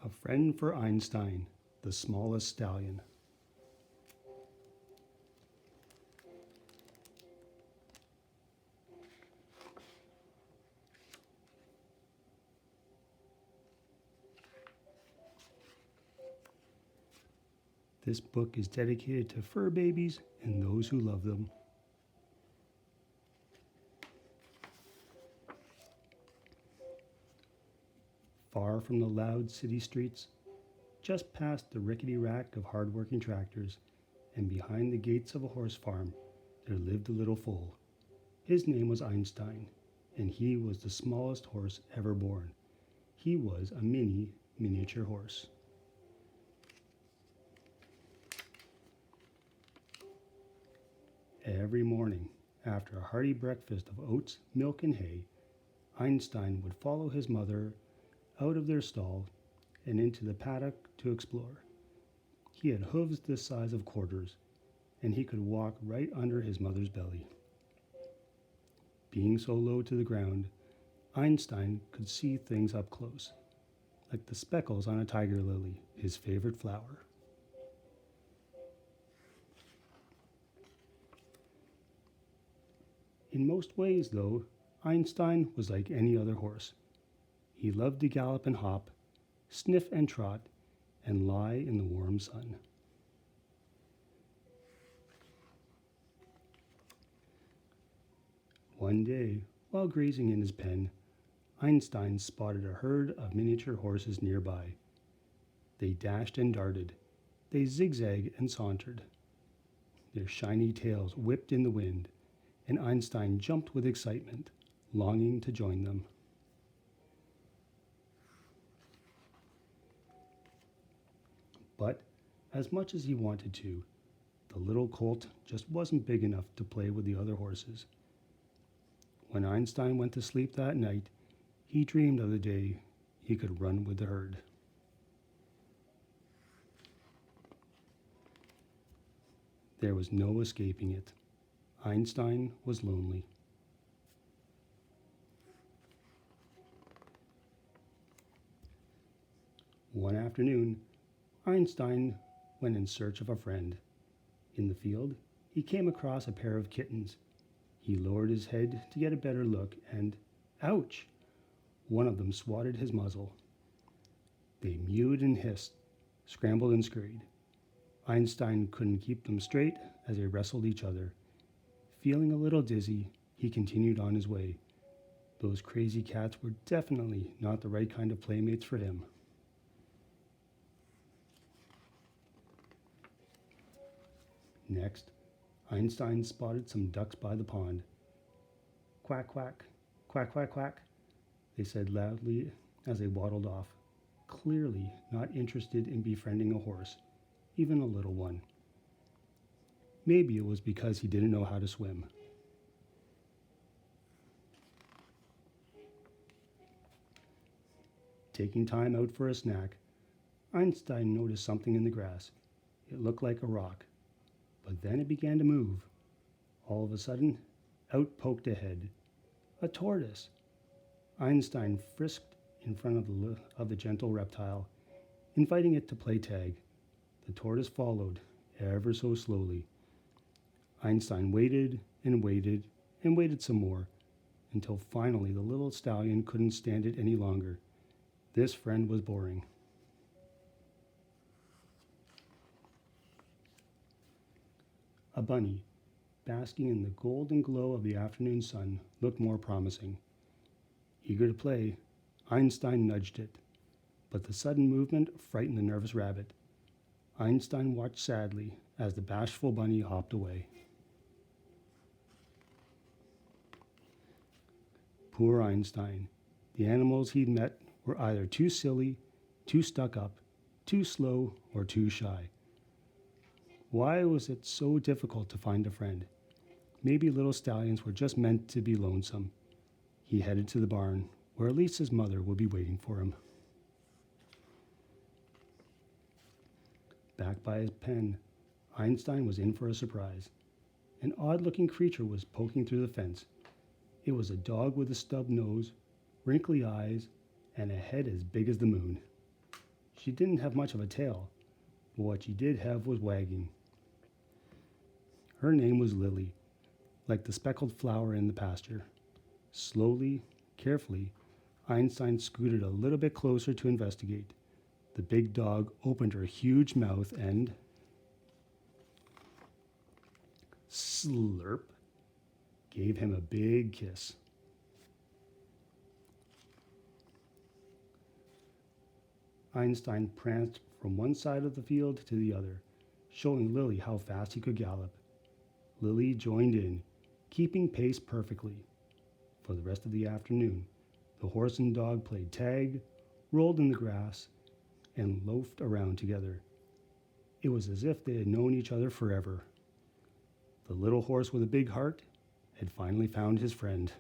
A friend for Einstein, the smallest stallion. This book is dedicated to fur babies and those who love them. Far from the loud city streets, just past the rickety rack of hard-working tractors, and behind the gates of a horse farm, there lived a little foal. His name was Einstein, and he was the smallest horse ever born. He was a miniature horse. Every morning, after a hearty breakfast of oats, milk, and hay, Einstein would follow his mother out of their stall and into the paddock to explore. He had hooves the size of quarters, and he could walk right under his mother's belly. Being so low to the ground, Einstein could see things up close, like the speckles on a tiger lily, his favorite flower. In most ways, though, Einstein was like any other horse. He loved to gallop and hop, sniff and trot, and lie in the warm sun. One day, while grazing in his pen, Einstein spotted a herd of miniature horses nearby. They dashed and darted. They zigzagged and sauntered. Their shiny tails whipped in the wind, and Einstein jumped with excitement, longing to join them. But as much as he wanted to, the little colt just wasn't big enough to play with the other horses. When Einstein went to sleep that night, he dreamed of the day he could run with the herd. There was no escaping it. Einstein was lonely. One afternoon, Einstein went in search of a friend. In the field, he came across a pair of kittens. He lowered his head to get a better look and, ouch! One of them swatted his muzzle. They mewed and hissed, scrambled and scurried. Einstein couldn't keep them straight as they wrestled each other. Feeling a little dizzy, he continued on his way. Those crazy cats were definitely not the right kind of playmates for him. Next, Einstein spotted some ducks by the pond. Quack, quack, quack, quack, quack, they said loudly as they waddled off, clearly not interested in befriending a horse, even a little one. Maybe it was because he didn't know how to swim. Taking time out for a snack, Einstein noticed something in the grass. It looked like a rock, but then it began to move. All of a sudden, out poked a head. A tortoise! Einstein frisked in front of the gentle reptile, inviting it to play tag. The tortoise followed, ever so slowly. Einstein waited and waited and waited some more, until finally the little stallion couldn't stand it any longer. This friend was boring. A bunny, basking in the golden glow of the afternoon sun, looked more promising. Eager to play, Einstein nudged it, but the sudden movement frightened the nervous rabbit. Einstein watched sadly as the bashful bunny hopped away. Poor Einstein. The animals he'd met were either too silly, too stuck up, too slow, or too shy. Why was it so difficult to find a friend? Maybe little stallions were just meant to be lonesome. He headed to the barn, where at least his mother would be waiting for him. Back by his pen, Einstein was in for a surprise. An odd-looking creature was poking through the fence. It was a dog with a stub nose, wrinkly eyes, and a head as big as the moon. She didn't have much of a tail, but what she did have was wagging. Her name was Lily, like the speckled flower in the pasture. Slowly, carefully, Einstein scooted a little bit closer to investigate. The big dog opened her huge mouth and slurp, gave him a big kiss. Einstein pranced from one side of the field to the other, showing Lily how fast he could gallop. Lily joined in, keeping pace perfectly. For the rest of the afternoon, the horse and dog played tag, rolled in the grass, and loafed around together. It was as if they had known each other forever. The little horse with a big heart had finally found his friend.